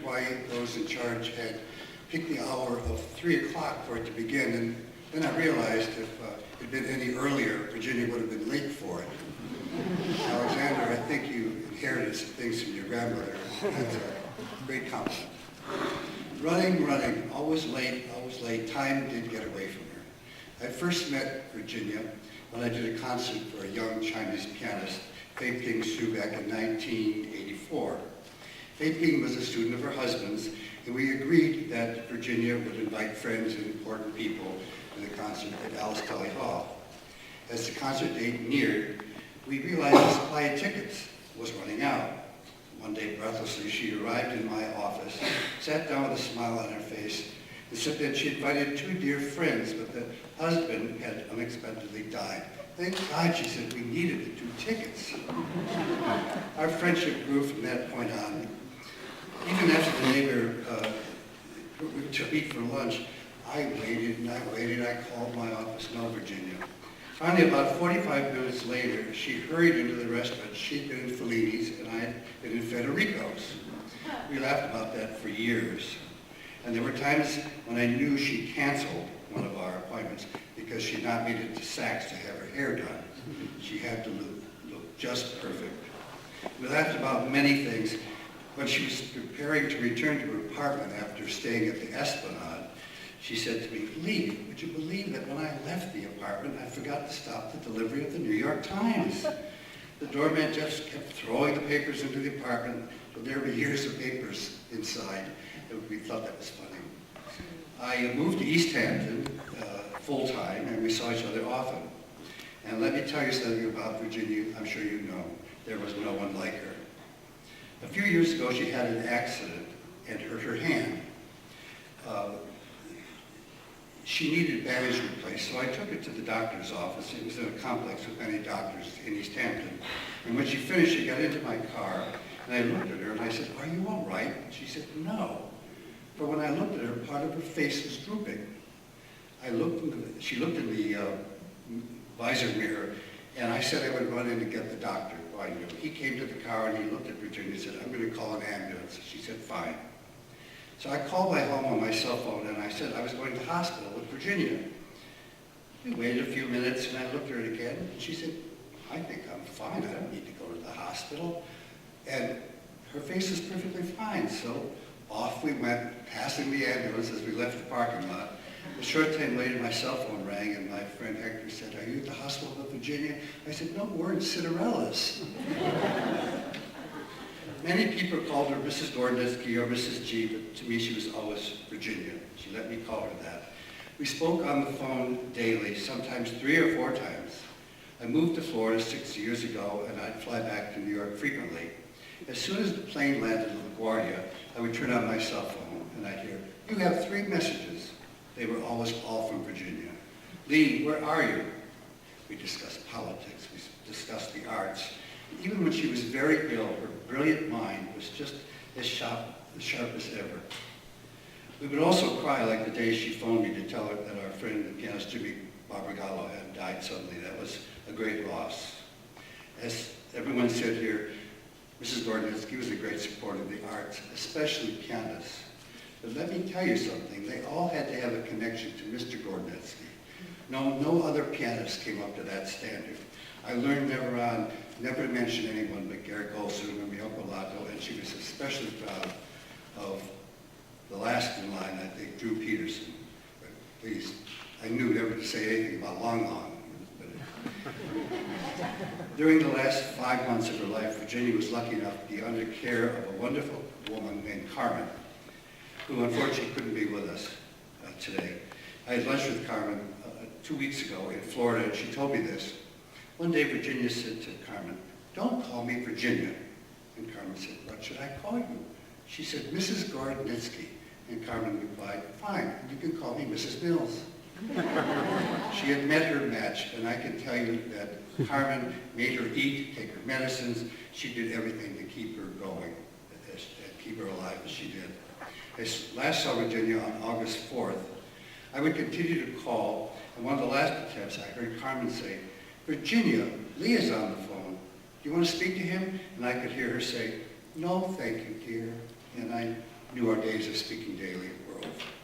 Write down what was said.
Why those in charge had picked the hour of 3 o'clock for it to begin, and then I realized if it had been any earlier, Virginia would have been late for it. Alexander, I think you inherited some things from your grandmother. That's a great compliment. Running, always late. Time did get away from her. I first met Virginia when I did a concert for a young Chinese pianist, Fei Ping Su, back in 1984. Fei Ping was a student of her husband's, and we agreed that Virginia would invite friends and important people to the concert at Alice Tully Hall. As the concert date neared, we realized the supply of tickets was running out. One day, breathlessly, she arrived in my office, sat down with a smile on her face, and said that she invited 2 dear friends, but the husband had unexpectedly died. Thank God, she said, we needed the 2 tickets. Our friendship grew from that point on. Even after the neighbor to meet for lunch, I waited and I waited. I called my office, no Virginia. Finally, about 45 minutes later, she hurried into the restaurant. She'd been in Fellini's and I had been in Federico's. We laughed about that for years. And there were times when I knew she canceled one of our appointments because she'd not made it to Saks to have her hair done. She had to look just perfect. We laughed about many things. When she was preparing to return to her apartment after staying at the Esplanade, she said to me, "Lee, would you believe that when I left the apartment, I forgot to stop the delivery of the New York Times? The doorman just kept throwing the papers into the apartment, so there were years of papers inside, and we thought that was funny." I moved to East Hampton full-time, and we saw each other often. And let me tell you something about Virginia. I'm sure you know. There was no one like her. A few years ago, she had an accident and hurt her hand. She needed bandage replaced, so I took her to the doctor's office. It was in a complex with many doctors in East Hampton. And when she finished, she got into my car, and I looked at her, and I said, "Are you all right?" And she said, "No." For when I looked at her, part of her face was drooping. She looked in the visor mirror, and I said I would run in to get the doctor. I knew. He came to the car and he looked at Virginia and said, "I'm going to call an ambulance." She said, "Fine." So I called my home on my cell phone and I said I was going to the hospital with Virginia. We waited a few minutes and I looked at her again and she said, "I think I'm fine. I don't need to go to the hospital." And her face was perfectly fine. So off we went, passing the ambulance as we left the parking lot. A short time later, my cell phone rang, and my friend Hector said, "Are you at the hospital with Virginia?" I said, "No, we're in Cinderella's." Many people called her Mrs. Gorodnitzki or Mrs. G, but to me she was always Virginia. She let me call her that. We spoke on the phone daily, sometimes 3 or 4 times. I moved to Florida 6 years ago, and I'd fly back to New York frequently. As soon as the plane landed in LaGuardia, I would turn on my cell phone, and I'd hear, "You have 3 messages." They were always all from Virginia. "Lee, where are you?" We discussed politics, we discussed the arts. Even when she was very ill, her brilliant mind was just as sharp as ever. We would also cry like the day she phoned me to tell her that our friend and pianist Jimmy Barbagallo had died suddenly. That was a great loss. As everyone said here, Mrs. Gorodnitzki was a great supporter of the arts, especially pianists. But let me tell you something, they all had to have a connection to Mr. Gorodnitzki. No other pianist came up to that standard. I learned never to mention anyone but Garrett Golson and Miyoko Lato, and she was especially proud of the last in line, I think, Drew Peterson. But please, I knew never to say anything about Long. During the last 5 months of her life, Virginia was lucky enough to be under care of a wonderful woman named Carmen, who unfortunately couldn't be with us today. I had lunch with Carmen 2 weeks ago in Florida, and she told me this. One day Virginia said to Carmen, "Don't call me Virginia." And Carmen said, "What should I call you?" She said, "Mrs. Gorodnitzki." And Carmen replied, "Fine, you can call me Mrs. Mills." She had met her match, and I can tell you that Carmen made her eat, take her medicines. She did everything to keep her going, and keep her alive as she did. I last saw Virginia on August 4th. I would continue to call, and one of the last attempts I heard Carmen say, "Virginia, Lee is on the phone. Do you want to speak to him?" And I could hear her say, "No, thank you, dear." And I knew our days of speaking daily were over.